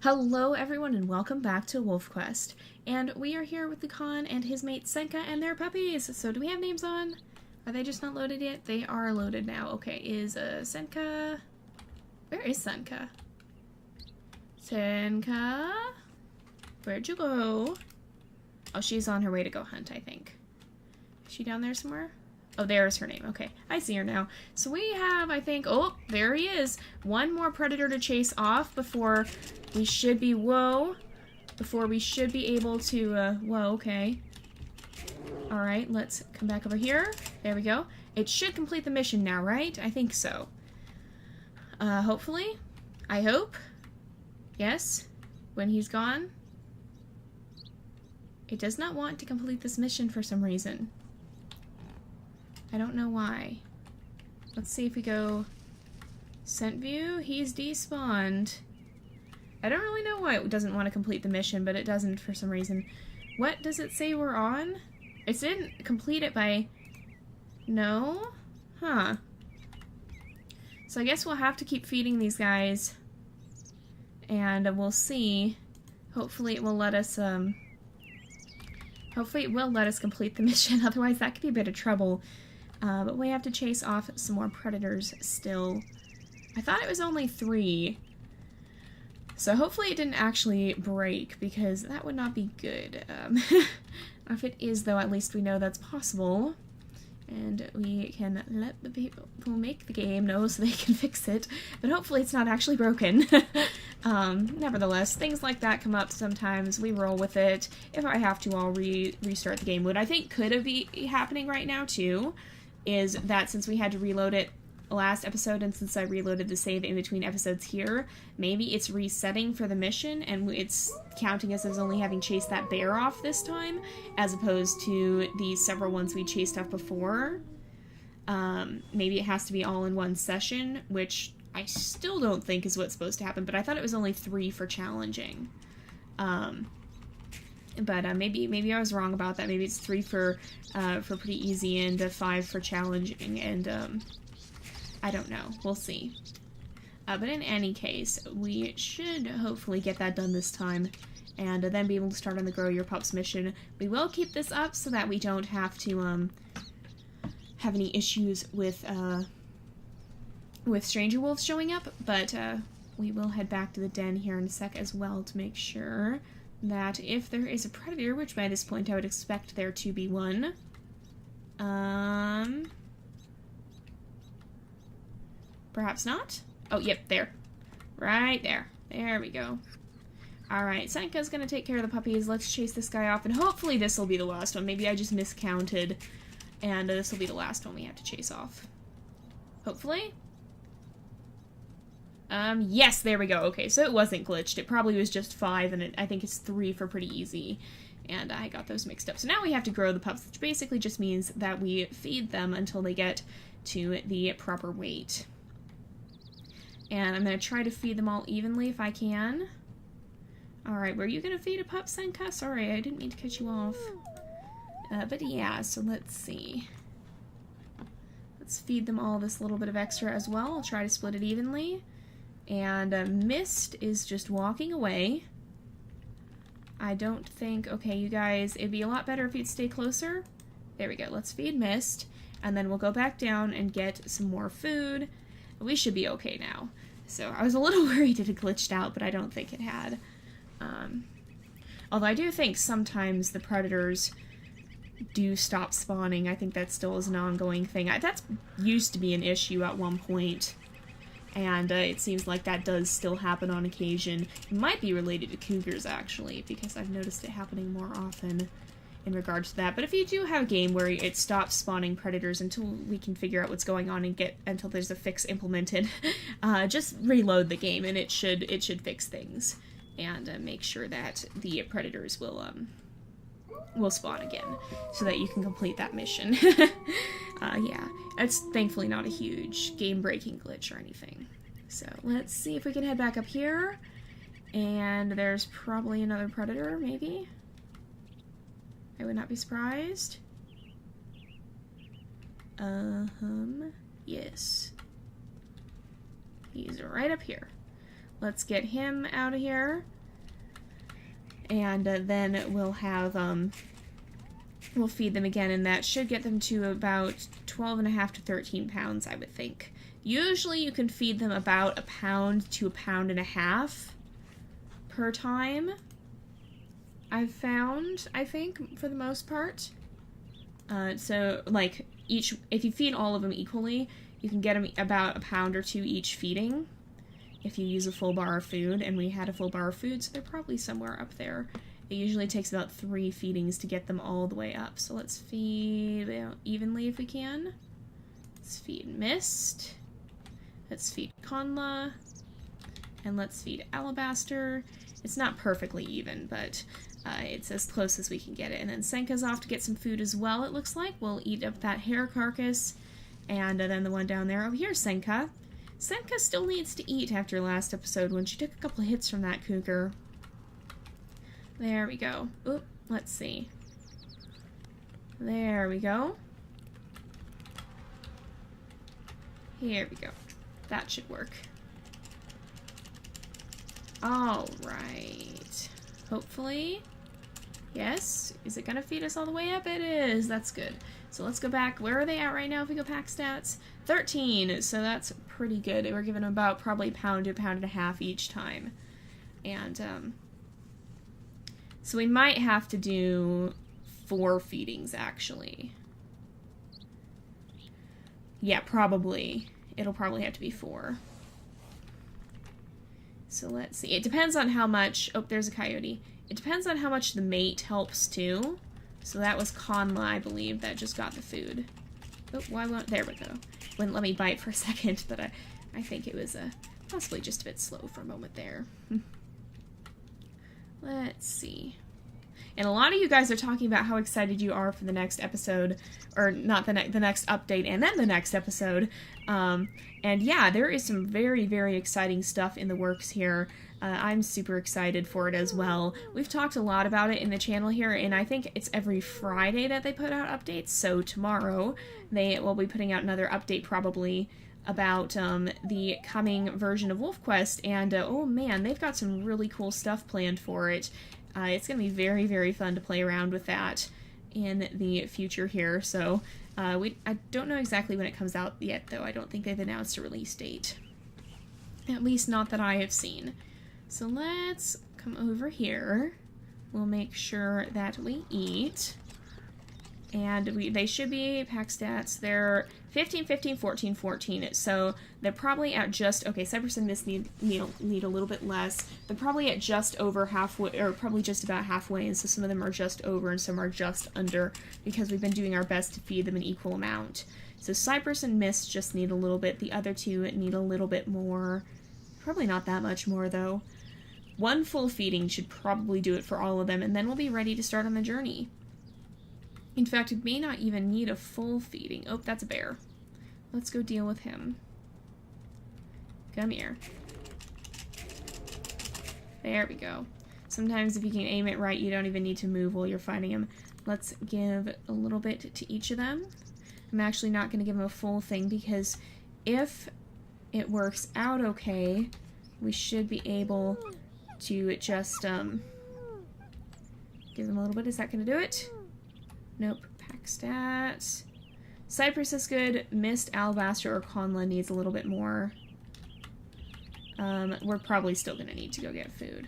Hello everyone and welcome back to WolfQuest. And we are here with Lucan and his mate Senka and their puppies. So do we have names on? Are they just not loaded yet? They are loaded now. Okay, is Senka... Where is Senka? Senka? Where'd you go? Oh, she's on her way to go hunt, I think. Is she down there somewhere? Oh, there's her name. Okay, I see her now. So we have, I think... Oh, there he is. One more predator to chase off before we should be... Whoa. Before we should be able to... Whoa, okay. Alright, let's come back over here. There we go. It should complete the mission now, right? I think so. Hopefully. I hope. Yes. When he's gone. It does not want to complete this mission for some reason. I don't know why. Let's see if we go scent view. He's despawned. I don't really know why it doesn't want to complete the mission, but it doesn't for some reason. What does it say we're on? It didn't complete it by... No? Huh. So I guess we'll have to keep feeding these guys. And we'll see. Hopefully it will let us, Hopefully it will let us complete the mission, otherwise that could be a bit of trouble. But we have to chase off some more predators still. I thought it was only 3. So hopefully it didn't actually break, because that would not be good. If it is, though, at least we know that's possible. And we can let the people who make the game know so they can fix it. But hopefully it's not actually broken. Nevertheless, things like that come up sometimes. We roll with it. If I have to, I'll restart the game. What I think could be happening right now, too, is that since we had to reload it last episode, and since I reloaded the save in between episodes here, maybe it's resetting for the mission, and it's counting us as only having chased that bear off this time, as opposed to the several ones we chased off before. Maybe it has to be all in one session, which I still don't think is what's supposed to happen, but I thought it was only 3 for challenging. But maybe I was wrong about that. Maybe it's 3 for pretty easy and 5 for challenging, and I don't know. We'll see. But in any case, we should hopefully get that done this time, and then be able to start on the Grow Your Pups mission. We will keep this up so that we don't have to have any issues with stranger wolves showing up, but we will head back to the den here in a sec as well to make sure that if there is a predator, which by this point I would expect there to be one, perhaps not? Oh, yep, there. Right there. There we go. Alright, Senka's gonna take care of the puppies. Let's chase this guy off, and hopefully this will be the last one. Maybe I just miscounted, and this will be the last one we have to chase off. Hopefully? Yes, there we go. Okay, so it wasn't glitched. It probably was just 5, and I think it's 3 for pretty easy. And I got those mixed up. So now we have to grow the pups, which basically just means that we feed them until they get to the proper weight. And I'm going to try to feed them all evenly if I can. Alright, were you going to feed a pup, Senka? Sorry, I didn't mean to cut you off. But yeah, so let's see. Let's feed them all this little bit of extra as well. I'll try to split it evenly. And Mist is just walking away. I don't think... Okay, you guys, it'd be a lot better if you'd stay closer. There we go. Let's feed Mist. And then we'll go back down and get some more food. We should be okay now. So I was a little worried it had glitched out, but I don't think it had. Although I do think sometimes the predators do stop spawning. I think that still is an ongoing thing. That's used to be an issue at one point. And it seems like that does still happen on occasion. It might be related to cougars, actually, because I've noticed it happening more often in regards to that. But if you do have a game where it stops spawning predators until we can figure out what's going on and until there's a fix implemented, just reload the game and it should fix things and make sure that the predators will spawn again so that you can complete that mission. Yeah, it's thankfully not a huge game-breaking glitch or anything. So let's see if we can head back up here. And there's probably another predator, maybe? I would not be surprised. Yes. He's right up here. Let's get him out of here. and then we'll have, we'll feed them again, and that should get them to about 12.5 to 13 pounds, I would think. Usually you can feed them about 1 pound to 1.5 pounds per time, I've found, I think, for the most part. So, like, if you feed all of them equally, you can get them about 1 pound or 2 each feeding if you use a full bar of food, and we had a full bar of food, so they're probably somewhere up there. It usually takes about 3 feedings to get them all the way up. So let's feed evenly if we can. Let's feed Mist. Let's feed Conla. And let's feed Alabaster. It's not perfectly even, but it's as close as we can get it. And then Senka's off to get some food as well, it looks like. We'll eat up that hare carcass. And then the one down there. Oh, here's Senka. Senka still needs to eat after last episode when she took a couple of hits from that cougar. There we go. Oop, let's see. There we go. Here we go. That should work. Alright. Hopefully. Yes. Is it gonna feed us all the way up? It is. That's good. So let's go back. Where are they at right now if we go pack stats? 13. So that's pretty good. We're giving them about probably 1 pound to 1.5 pounds each time. And, so we might have to do 4 feedings, actually. Yeah, probably. It'll probably have to be 4. So let's see. It depends on how much... Oh, there's a coyote. It depends on how much the mate helps, too. So that was Conla, I believe, that just got the food. Oh, why won't... There we go. Wouldn't let me bite for a second, but I think it was possibly just a bit slow for a moment there. Let's see. And a lot of you guys are talking about how excited you are for the next episode, or not the next update, and then the next episode. And yeah, there is some very, very exciting stuff in the works here. I'm super excited for it as well. We've talked a lot about it in the channel here, and I think it's every Friday that they put out updates. So tomorrow they will be putting out another update probably about the coming version of WolfQuest, and oh man, they've got some really cool stuff planned for it. It's going to be very, very fun to play around with that in the future here. So I don't know exactly when it comes out yet, though. I don't think they've announced a release date. At least not that I have seen. So let's come over here. We'll make sure that we eat. And they should be pack stats. They're 15, 15, 14, 14. So they're probably at just... Okay, Cypress and Mist need a little bit less. They're probably at just over halfway, or probably just about halfway, and so some of them are just over and some are just under, because we've been doing our best to feed them an equal amount. So Cypress and Mist just need a little bit. The other two need a little bit more. Probably not that much more, though. 1 full feeding should probably do it for all of them, and then we'll be ready to start on the journey. In fact, it may not even need a full feeding. Oh, that's a bear. Let's go deal with him. Come here. There we go. Sometimes if you can aim it right, you don't even need to move while you're fighting him. Let's give a little bit to each of them. I'm actually not going to give them a full thing, because if it works out okay, we should be able to just give them a little bit. Is that going to do it? Nope. Pack stats. Cypress is good. Mist, Alabaster, or Conla needs a little bit more. We're probably still going to need to go get food.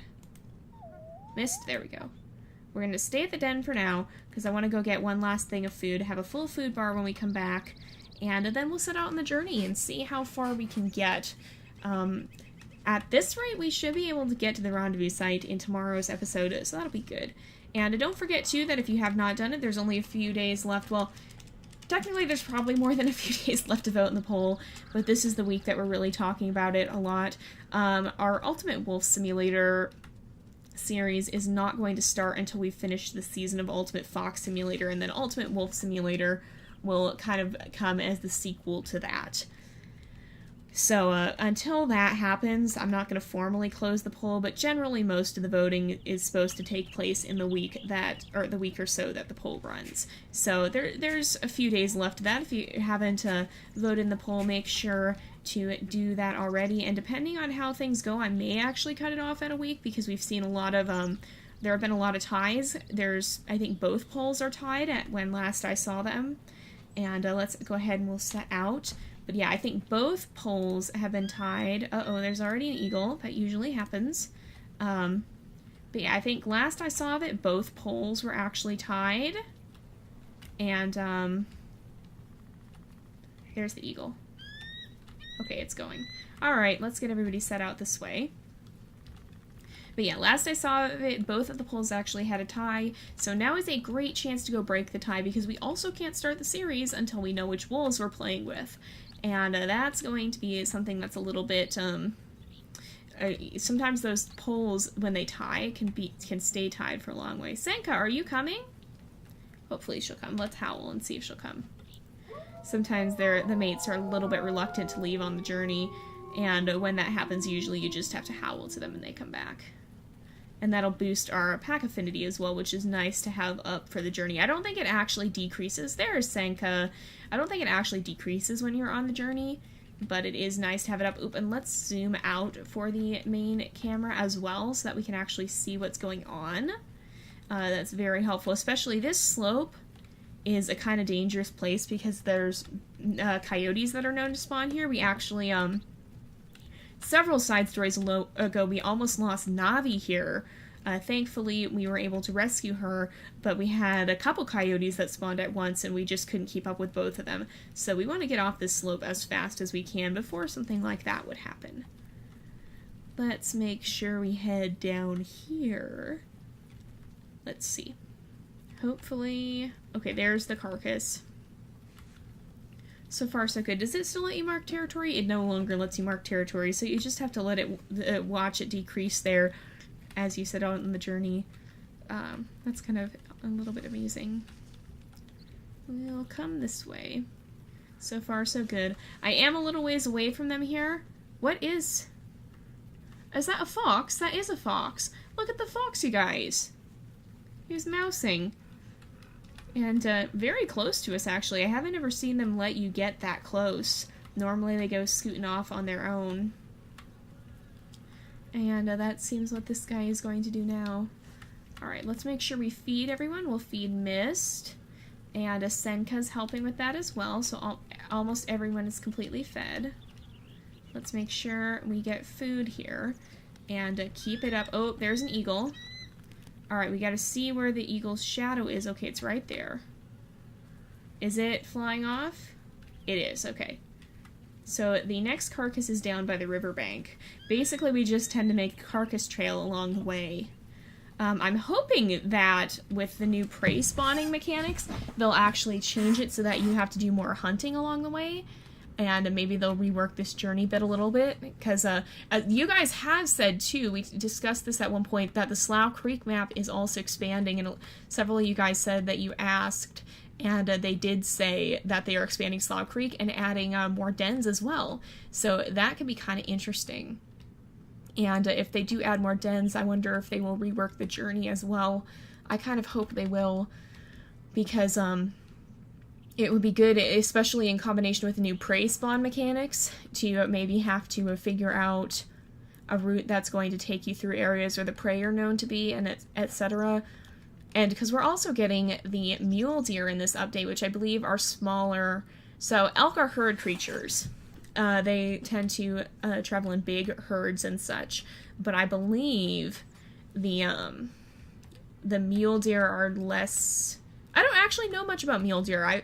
Mist, there we go. We're going to stay at the den for now, because I want to go get one last thing of food, have a full food bar when we come back, and then we'll set out on the journey and see how far we can get. At this rate, we should be able to get to the rendezvous site in tomorrow's episode, so that'll be good. And don't forget, too, that if you have not done it, there's only a few days left. Well, technically there's probably more than a few days left to vote in the poll, but this is the week that we're really talking about it a lot. Our Ultimate Wolf Simulator series is not going to start until we finish the season of Ultimate Fox Simulator, and then Ultimate Wolf Simulator will kind of come as the sequel to that. So until that happens, I'm not going to formally close the poll, but generally most of the voting is supposed to take place in the week that, or the week or so that the poll runs. So there's a few days left of that. If you haven't voted in the poll, make sure to do that already. And depending on how things go, I may actually cut it off at a week, because we've seen a lot of there have been a lot of ties. I think both poles are tied at when last I saw them. And let's go ahead and we'll set out. But yeah, I think both poles have been tied. Uh-oh, there's already an eagle. That usually happens. But yeah, I think last I saw of it, both poles were actually tied. And there's the eagle. Okay, it's going. Alright, let's get everybody set out this way. But yeah, last I saw of it, both of the poles actually had a tie, so now is a great chance to go break the tie, because we also can't start the series until we know which wolves we're playing with. And that's going to be something that's a little bit, sometimes those poles, when they tie, can stay tied for a long way. Senka, are you coming? Hopefully she'll come. Let's howl and see if she'll come. Sometimes the mates are a little bit reluctant to leave on the journey, and when that happens, usually you just have to howl to them and they come back. And that'll boost our pack affinity as well, which is nice to have up for the journey. I don't think it actually decreases. There's Senka. I don't think it actually decreases when you're on the journey, but it is nice to have it up. Oop, and let's zoom out for the main camera as well so that we can actually see what's going on. That's very helpful, especially this slope is a kind of dangerous place because there's coyotes that are known to spawn here. We actually, several side stories ago, we almost lost Navi here. Thankfully, we were able to rescue her, but we had a couple coyotes that spawned at once, and we just couldn't keep up with both of them. So we want to get off this slope as fast as we can before something like that would happen. Let's make sure we head down here. Let's see. Hopefully... Okay, there's the carcass. So far, so good. Does it still let you mark territory? It no longer lets you mark territory, so you just have to let it watch it decrease there as you set out on the journey. That's kind of a little bit amusing. We'll come this way. So far, so good. I am a little ways away from them here. What is... Is that a fox? That is a fox. Look at the fox, you guys. He was mousing. And very close to us, actually. I haven't ever seen them let you get that close. Normally they go scooting off on their own. And that seems what this guy is going to do now. Alright, let's make sure we feed everyone. We'll feed Mist. And Senka's helping with that as well, so almost everyone is completely fed. Let's make sure we get food here. And keep it up. Oh, there's an eagle. Alright, we gotta see where the eagle's shadow is. Okay, it's right there. Is it flying off? It is, okay. So the next carcass is down by the riverbank. Basically, we just tend to make a carcass trail along the way. I'm hoping that with the new prey spawning mechanics, they'll actually change it so that you have to do more hunting along the way. And maybe they'll rework this journey bit a little bit, because you guys have said, too, we discussed this at one point, that the Slough Creek map is also expanding, and several of you guys said that you asked, and they did say that they are expanding Slough Creek and adding more dens as well. So that could be kind of interesting. And if they do add more dens, I wonder if they will rework the journey as well. I kind of hope they will, because it would be good, especially in combination with the new prey spawn mechanics, to maybe have to figure out a route that's going to take you through areas where the prey are known to be, and etc. And because we're also getting the mule deer in this update, which I believe are smaller. So elk are herd creatures. They tend to travel in big herds and such, but I believe the mule deer are less... I don't actually know much about mule deer.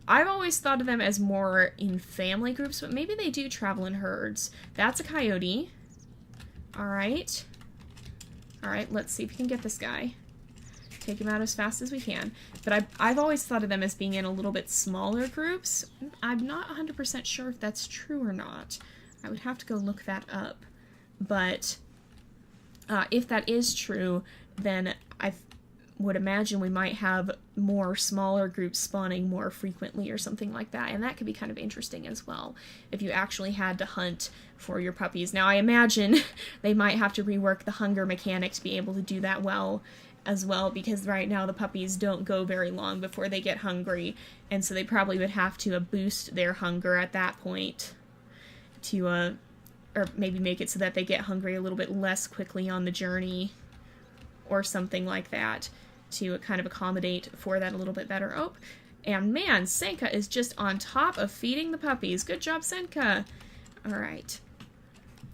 I've always thought of them as more in family groups, but maybe they do travel in herds. That's a coyote. Alright. Alright, let's see if we can get this guy. Take him out as fast as we can. But I've always thought of them as being in a little bit smaller groups. I'm not 100% sure if that's true or not. I would have to go look that up. But if that is true, then I would imagine we might have more smaller groups spawning more frequently or something like that, and that could be kind of interesting as well, if you actually had to hunt for your puppies. Now, I imagine they might have to rework the hunger mechanic to be able to do that well as well, because right now the puppies don't go very long before they get hungry, and so they probably would have to boost their hunger at that point to, or maybe make it so that they get hungry a little bit less quickly on the journey. or something like that to kind of accommodate for that a little bit better. Oh, and man, Senka is just on top of feeding the puppies. Good job, Senka. All right.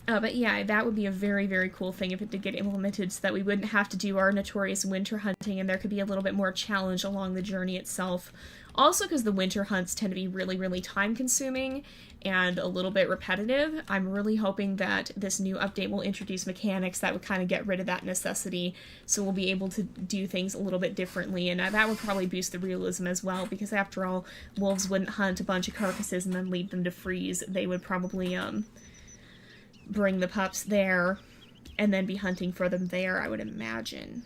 But yeah, that would be a very, very cool thing if it did get implemented, so that we wouldn't have to do our notorious winter hunting, and there could be a little bit more challenge along the journey itself. Also, because the winter hunts tend to be really, really time-consuming and a little bit repetitive, I'm really hoping that this new update will introduce mechanics that would kind of get rid of that necessity, so we'll be able to do things a little bit differently, and that would probably boost the realism as well, because after all, wolves wouldn't hunt a bunch of carcasses and then leave them to freeze. They would probably, bring the pups there and then be hunting for them there, I would imagine.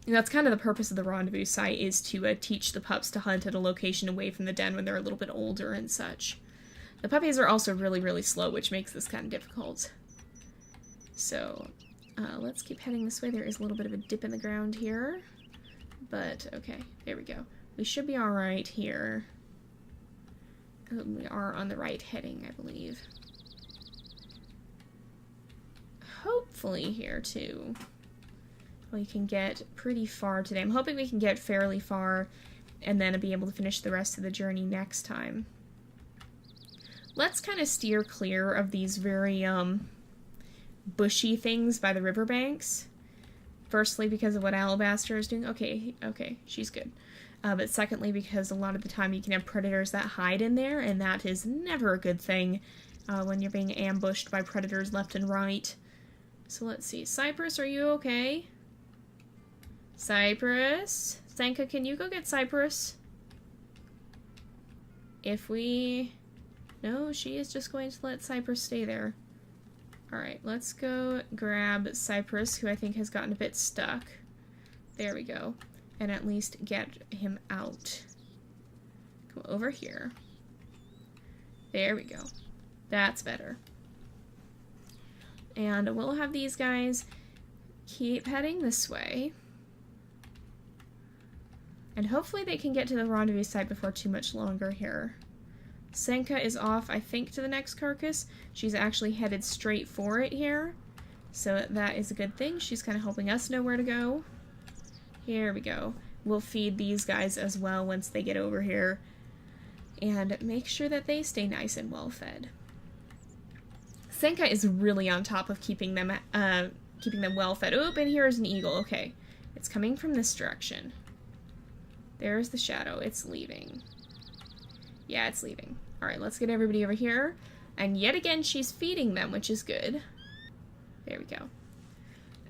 And that's kind of the purpose of the rendezvous site, is to teach the pups to hunt at a location away from the den when they're a little bit older and such. The puppies are also really, really slow, which makes this kind of difficult. So, let's keep heading this way. There is a little bit of a dip in the ground here. But, okay, there we go. We should be alright here. We are on the right heading, I believe. Hopefully here, too. We can get pretty far today. I'm hoping we can get fairly far and then be able to finish the rest of the journey next time. Let's kind of steer clear of these very, bushy things by the riverbanks. Firstly, because of what Alabaster is doing. Okay, she's good. But secondly, because a lot of the time you can have predators that hide in there, and that is never a good thing when you're being ambushed by predators left and right. So let's see. Cypress, are you okay? Cypress? Senka, can you go get Cypress? If we... No, she is just going to let Cypress stay there. Alright, let's go grab Cypress, who I think has gotten a bit stuck. There we go. And at least get him out. Come over here. There we go. That's better. And we'll have these guys keep heading this way. And hopefully they can get to the rendezvous site before too much longer here. Senka is off, I think, to the next carcass. She's actually headed straight for it here. So that is a good thing. She's kind of helping us know where to go. Here we go. We'll feed these guys as well once they get over here. And make sure that they stay nice and well fed. Senka is really on top of keeping them well fed. Oop, and here is an eagle. Okay. It's coming from this direction. There's the shadow. It's leaving. Yeah, it's leaving. Alright, let's get everybody over here. And yet again, she's feeding them, which is good. There we go.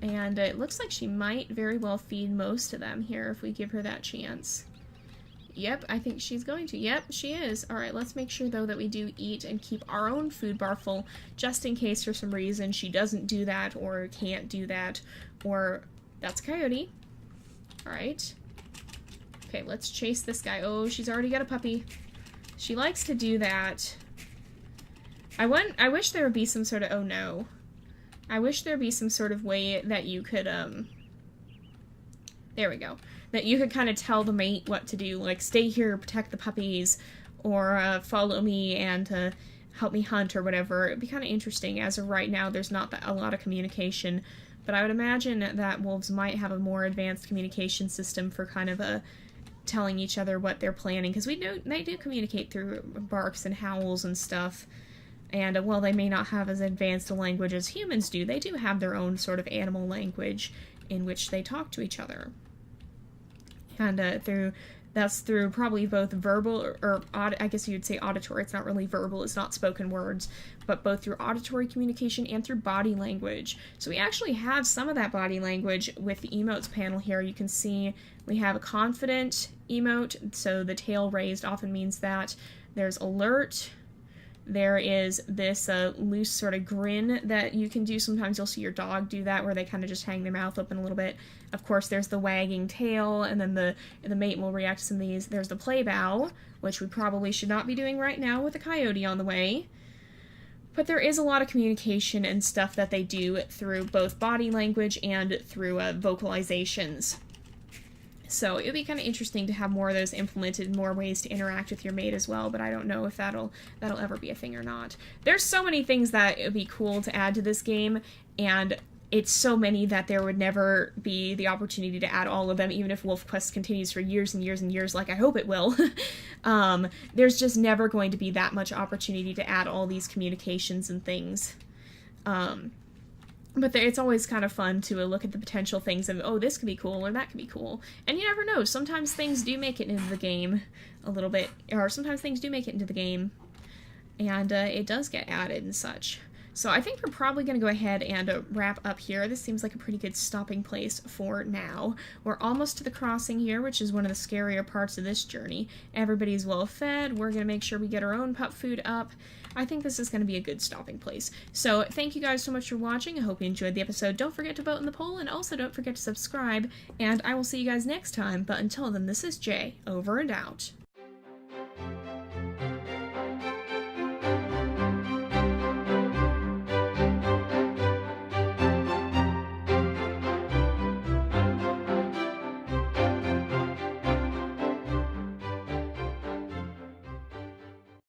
And it looks like she might very well feed most of them here if we give her that chance. Yep, I think she's going to. Yep, she is. Alright, let's make sure, though, that we do eat and keep our own food bar full, just in case for some reason she doesn't do that, or can't do that, or... That's a coyote. Alright. Okay, let's chase this guy. Oh, she's already got a puppy. She likes to do that. I wish there would be some sort of... Oh, no. I wish there would be some sort of way that you could, There we go. That you could kind of tell the mate what to do, like stay here, protect the puppies, or follow me and help me hunt or whatever. It'd be kind of interesting. As of right now, there's not a lot of communication, but I would imagine that wolves might have a more advanced communication system for kind of telling each other what they're planning, because they do communicate through barks and howls and stuff. And while they may not have as advanced a language as humans do, they do have their own sort of animal language in which they talk to each other. And that's through probably both verbal or I guess you'd say auditory. It's not really verbal, it's not spoken words, but both through auditory communication and through body language. So we actually have some of that body language with the emotes panel here. You can see we have a confident emote, so the tail raised often means that. There's alert. There is this loose sort of grin that you can do. Sometimes you'll see your dog do that, where they kind of just hang their mouth open a little bit. Of course, there's the wagging tail, and then the mate will react to some of these. There's the play bow, which we probably should not be doing right now with a coyote on the way. But there is a lot of communication and stuff that they do through both body language and through vocalizations. So it would be kind of interesting to have more of those implemented, more ways to interact with your mate as well, but I don't know if that'll ever be a thing or not. There's so many things that it would be cool to add to this game, and it's so many that there would never be the opportunity to add all of them, even if WolfQuest continues for years and years and years, like I hope it will. There's just never going to be that much opportunity to add all these communications and things. But it's always kind of fun to look at the potential things of, oh, this could be cool, or that could be cool. And you never know, sometimes things do make it into the game a little bit, or sometimes things do make it into the game, and it does get added and such. So I think we're probably going to go ahead and wrap up here. This seems like a pretty good stopping place for now. We're almost to the crossing here, which is one of the scarier parts of this journey. Everybody's well fed. We're going to make sure we get our own pup food up. I think this is going to be a good stopping place. So thank you guys so much for watching. I hope you enjoyed the episode. Don't forget to vote in the poll, and also don't forget to subscribe. And I will see you guys next time. But until then, this is Jay, over and out.